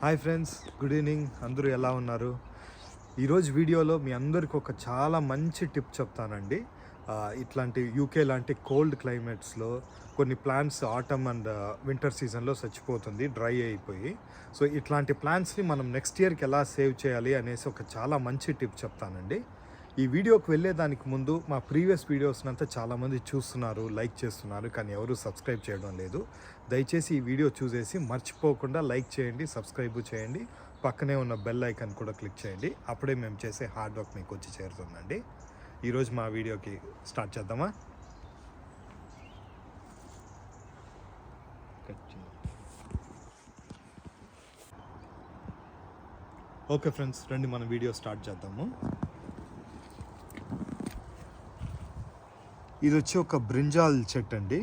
Hi friends, good evening. అందరూ ఎలా ఉన్నారు? ఈరోజు వీడియోలో మీ అందరికి ఒక చాలా మంచి టిప్ చెప్తానండి. ఇట్లాంటి యూకే లాంటి కోల్డ్ క్లైమేట్స్లో కొన్ని ప్లాంట్స్ ఆటమ్ అండ్ వింటర్ సీజన్లో చచ్చిపోతుంది, డ్రై అయిపోయి. సో ఇట్లాంటి ప్లాంట్స్ని మనం నెక్స్ట్ ఇయర్కి ఎలా సేవ్ చేయాలి అనేసి ఒక చాలా మంచి టిప్ చెప్తానండి. ఈ వీడియోకి వెళ్ళేదానికి ముందు మా ప్రీవియస్ వీడియోస్నంతా చాలామంది చూస్తున్నారు, లైక్ చేస్తున్నారు, కానీ ఎవరు సబ్స్క్రైబ్ చేయడం లేదు. దయచేసి ఈ వీడియో చూసేసి మర్చిపోకుండా లైక్ చేయండి, సబ్స్క్రైబ్ చేయండి, పక్కనే ఉన్న బెల్ ఐకాన్ కూడా క్లిక్ చేయండి. అప్పుడే మేము చేసే హార్డ్ వర్క్ మీకు వచ్చి చేరుతుందండి. ఈరోజు మా వీడియోకి స్టార్ట్ చేద్దామా? ఓకే ఫ్రెండ్స్, రండి మన వీడియో స్టార్ట్ చేద్దాము. ఇది వచ్చి ఒక బ్రింజాల్ చెట్టు అండి.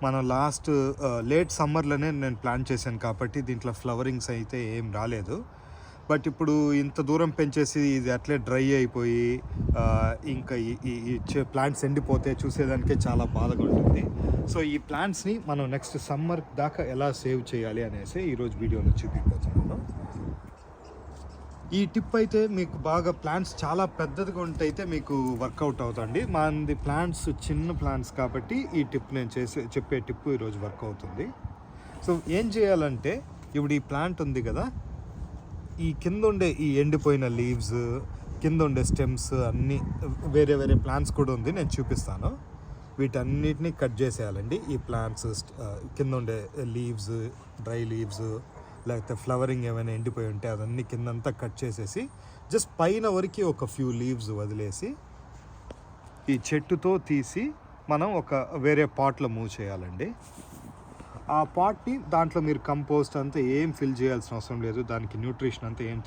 మనం లేట్ సమ్మర్లోనే నేను ప్లాన్ చేశాను కాబట్టి దీంట్లో ఫ్లవరింగ్స్ అయితే ఏం రాలేదు. బట్ ఇప్పుడు ఇంత దూరం పెంచేసి ఇది అట్లే డ్రై అయిపోయి ఇంకా ఈ ప్లాంట్స్ ఎండిపోతే చూసేదానికే చాలా బాధగా ఉంటుంది. సో ఈ ప్లాంట్స్ని మనం నెక్స్ట్ సమ్మర్ దాకా ఎలా సేవ్ చేయాలి అనేసి ఈరోజు వీడియోలో చూపించబోతున్నాను. ఈ టిప్ అయితే మీకు బాగా ప్లాంట్స్ చాలా పెద్దదిగా ఉంటైతే మీకు వర్కౌట్ అవుతుంది. మనది ప్లాంట్స్ చిన్న ప్లాంట్స్ కాబట్టి ఈ టిప్ నేను చెప్పే టిప్ ఈరోజు వర్క్ అవుతుంది. సో ఏం చేయాలంటే, ఇప్పుడు ఈ ప్లాంట్ ఉంది కదా, ఈ కింద ఉండే ఈ ఎండిపోయిన లీవ్స్, కింద ఉండే స్టెమ్స్ అన్నీ, వేరే వేరే ప్లాంట్స్ కూడా ఉంది, నేను చూపిస్తాను. వీటన్నిటిని కట్ చేసేయాలండి. ఈ ప్లాంట్స్ కింద ఉండే లీవ్స్, డ్రై లీవ్స్, లేకపోతే ఫ్లవరింగ్ ఏమైనా ఎండిపోయి ఉంటే అదన్నీ కిందంతా కట్ చేసేసి జస్ట్ పైన వరకు ఒక ఫ్యూ లీవ్స్ వదిలేసి ఈ చెట్టుతో తీసి మనం ఒక వేరే పాట్లో మూవ్ చేయాలండి. ఆ పాట్ని దాంట్లో మీరు కంపోస్ట్ అంతా ఏం ఫిల్ చేయాల్సిన అవసరం లేదు, దానికి న్యూట్రిషన్ అంతా ఏం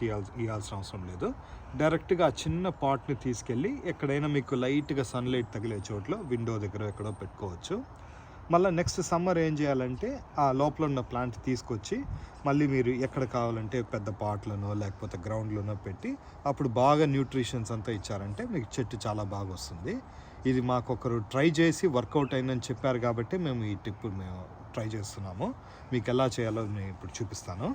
ఇవ్వాల్సిన అవసరం లేదు. డైరెక్ట్గా ఆ చిన్న పాట్ని తీసుకెళ్ళి ఎక్కడైనా మీకు లైట్గా సన్లైట్ తగిలే చోట్ల విండో దగ్గర ఎక్కడో పెట్టుకోవచ్చు. మళ్ళీ నెక్స్ట్ సమ్మర్ ఏం చేయాలంటే ఆ లోపల ఉన్న ప్లాంట్ తీసుకొచ్చి మళ్ళీ మీరు ఎక్కడ కావాలంటే పెద్ద పాట్లనో లేకపోతే గ్రౌండ్లోనో పెట్టి అప్పుడు బాగా న్యూట్రిషన్స్ అంతా ఇచ్చారంటే మీకు చెట్టు చాలా బాగా వస్తుంది. ఇది మాకు ఒకరు ట్రై చేసి వర్కౌట్ అయిందని చెప్పారు కాబట్టి మేము ఈ టిప్ మేము ట్రై చేస్తున్నాము. మీకు ఎలా చేయాలో నేను ఇప్పుడు చూపిస్తాను.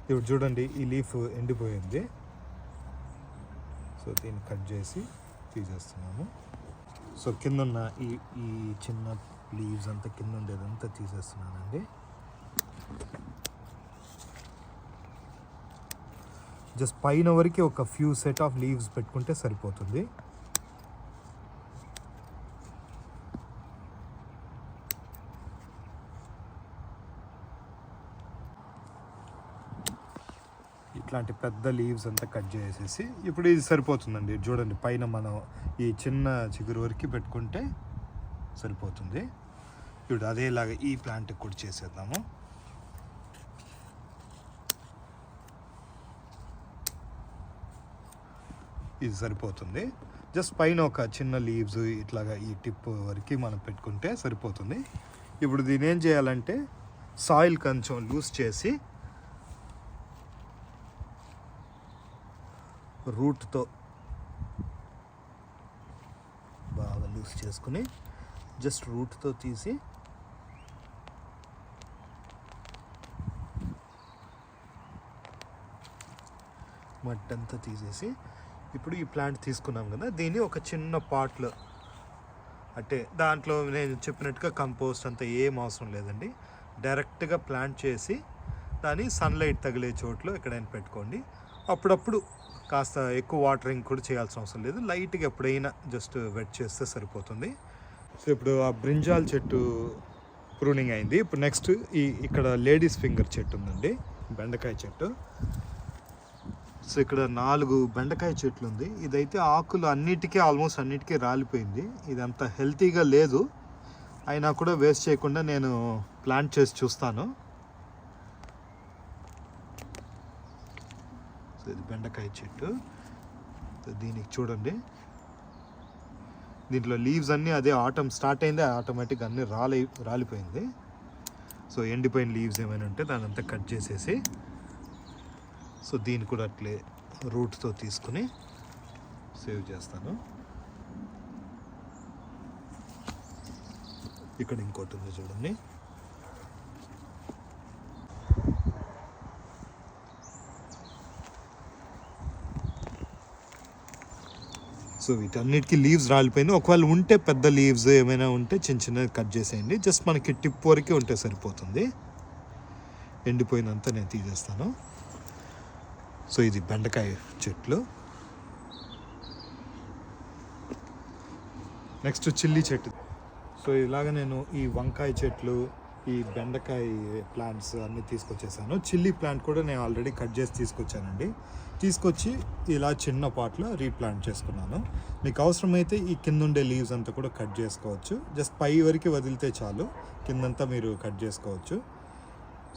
ఇప్పుడు చూడండి, ఈ లీఫ్ ఎండిపోయింది. సో దీన్ని కట్ చేసి తీసేస్తున్నాము. సో కింద ఉన్న ఈ చిన్న లీవ్స్ అంతా, కింద ఉండేదంతా తీసేస్తున్నానండి. జస్ట్ పైన వరకు ఒక ఫ్యూ సెట్ ఆఫ్ లీవ్స్ పెట్టుకుంటే సరిపోతుంది. ఇట్లాంటి పెద్ద లీవ్స్ అంతా కట్ చేసేసి ఇప్పుడు ఇది సరిపోతుందండి. చూడండి, పైన మనం ఈ చిన్న చిగురు వరకు పెట్టుకుంటే సరిపోతుంది. ఇప్పుడు అదేలాగా ఈ ప్లాంట్కి కూడా చేసేద్దాము. ఇది సరిపోతుంది. జస్ట్ పైన ఒక చిన్న లీవ్స్ ఇట్లాగా ఈ టిప్ వరకు మనం పెట్టుకుంటే సరిపోతుంది. ఇప్పుడు దీని ఏం చేయాలంటే, సాయిల్ కొంచెం లూజ్ చేసి రూట్తో బాగా లూజ్ చేసుకుని జస్ట్ రూట్తో తీసి మట్టి అంతా తీసేసి ఇప్పుడు ఈ ప్లాంట్ తీసుకున్నాం కదా, దీన్ని ఒక చిన్న పాట్లో, అంటే దాంట్లో నేను చెప్పినట్టుగా కంపోస్ట్ అంతా ఏం అవసరం లేదండి. డైరెక్ట్గా ప్లాంట్ చేసి దాన్ని సన్లైట్ తగిలే చోట్లో ఎక్కడైనా పెట్టుకోండి. అప్పుడప్పుడు కాస్త ఎక్కువ వాటరింగ్ కూడా చేయాల్సిన అవసరం లేదు, లైట్గా ఎప్పుడైనా జస్ట్ వెట్ చేస్తే సరిపోతుంది. సో ఇప్పుడు ఆ బ్రింజాల్ చెట్టు ప్రూనింగ్ అయింది. ఇప్పుడు నెక్స్ట్ ఇక్కడ లేడీస్ ఫింగర్ చెట్టు ఉందండి, బెండకాయ చెట్టు. సో ఇక్కడ 4 బెండకాయ చెట్లు ఉంది. ఇదైతే ఆకులు ఆల్మోస్ట్ అన్నిటికీ రాలిపోయింది. ఇది అంత హెల్తీగా లేదు, అయినా కూడా వేస్ట్ చేయకుండా నేను ప్లాంట్ చేసి చూస్తాను. ఇది బెండకాయ చెట్టు. దీనికి చూడండి, దీంట్లో లీవ్స్ అన్నీ అదే ఆటమ్ స్టార్ట్ అయింది, ఆటోమేటిక్గా అన్నీ రాలిపోయింది. సో ఎండిపోయిన లీవ్స్ ఏమైనా ఉంటే దాని అంతా కట్ చేసేసి, సో దీన్ని కూడా అట్లే రూట్తో తీసుకుని సేవ్ చేస్తాను. ఇక్కడ ఇంకోటి ఉంది చూడండి. సో వీటన్నిటికీ లీవ్స్ రాలిపోయింది. ఒకవేళ ఉంటే పెద్ద లీవ్స్ ఏమైనా ఉంటే చిన్న చిన్నవి కట్ చేసేయండి. జస్ట్ మనకి టిప్ వరకే ఉంటే సరిపోతుంది. ఎండిపోయినంత నేను తీసేస్తాను. సో ఇది బెండకాయ చెట్లు. నెక్స్ట్ చిల్లీ చెట్టు. సో ఇలాగ నేను ఈ వంకాయ చెట్లు, ఈ బెండకాయ ప్లాంట్స్ అన్నీ తీసుకొచ్చేసాను. చిల్లీ ప్లాంట్ కూడా నేను ఆల్రెడీ కట్ చేసి తీసుకొచ్చానండి. తీసుకొచ్చి ఇలా చిన్న పాట్లో రీప్లాంట్ చేసుకున్నాను. మీకు అవసరమైతే ఈ కింద ఉండే లీవ్స్ అంతా కూడా కట్ చేసుకోవచ్చు. జస్ట్ పై వరకు వదిలితే చాలు, కిందంతా మీరు కట్ చేసుకోవచ్చు.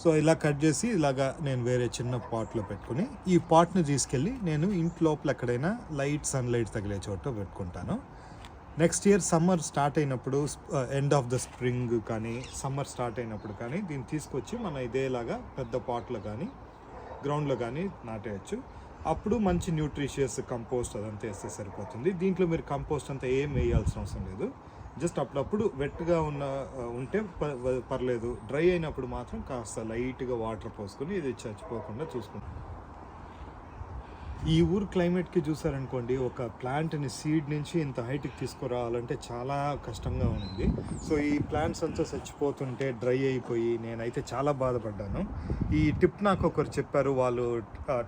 సో ఇలా కట్ చేసి ఇలాగా నేను వేరే చిన్న పాట్లో పెట్టుకుని ఈ పాట్ని తీసుకెళ్ళి నేను ఇంటి లోపల ఎక్కడైనా సన్లైట్ తగిలే చోట పెట్టుకుంటాను. నెక్స్ట్ ఇయర్ సమ్మర్ స్టార్ట్ అయినప్పుడు, ఎండ్ ఆఫ్ ద స్ప్రింగ్ కానీ సమ్మర్ స్టార్ట్ అయినప్పుడు కానీ దీన్ని తీసుకొచ్చి మన ఇదేలాగా పెద్ద పాట్లో కానీ గ్రౌండ్లో కానీ నాటేయచ్చు. అప్పుడు మంచి న్యూట్రిషియస్ కంపోస్ట్ అదంతా వేస్తే సరిపోతుంది. దీంట్లో మీరు కంపోస్ట్ అంతా ఏం వేయాల్సిన అవసరం లేదు. జస్ట్ అప్పుడప్పుడు వెట్గా ఉంటే పర్లేదు. డ్రై అయినప్పుడు మాత్రం కాస్త లైట్గా వాటర్ పోసుకొని ఇది చచ్చిపోకుండా చూసుకుంటాం. ఈ ఊరు క్లైమేట్కి చూసారనుకోండి, ఒక ప్లాంట్ని సీడ్ నుంచి ఇంత హైట్కి తీసుకురావాలంటే చాలా కష్టంగా ఉంది. సో ఈ ప్లాంట్స్ అంతా చచ్చిపోతుంటే డ్రై అయిపోయి నేనైతే చాలా బాధపడ్డాను. ఈ టిప్ నాకు ఒకరు చెప్పారు, వాళ్ళు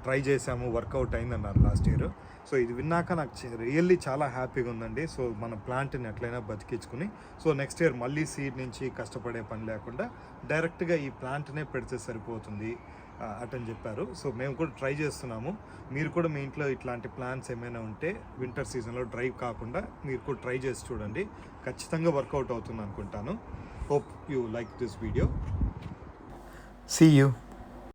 ట్రై చేశాము, వర్కౌట్ అయిందన్నారు లాస్ట్ ఇయర్. సో ఇది విన్నాక నాకు రియల్లీ చాలా హ్యాపీగా ఉందండి. సో మన ప్లాంట్ని ఎట్లయినా బతికించుకుని సో నెక్స్ట్ ఇయర్ మళ్ళీ సీడ్ నుంచి కష్టపడే పని లేకుండా డైరెక్ట్గా ఈ ప్లాంట్నే పెడితే సరిపోతుంది అటని చెప్పారు. సో మేము కూడా ట్రై చేస్తున్నాము. మీరు కూడా మీ ఇంట్లో ఇట్లాంటి ప్లాన్స్ ఏమైనా ఉంటే వింటర్ సీజన్లో డ్రై కాకుండా మీరు కూడా ట్రై చేసి చూడండి. ఖచ్చితంగా వర్కౌట్ అవుతుంది అనుకుంటాను. Hope you like this video. See you.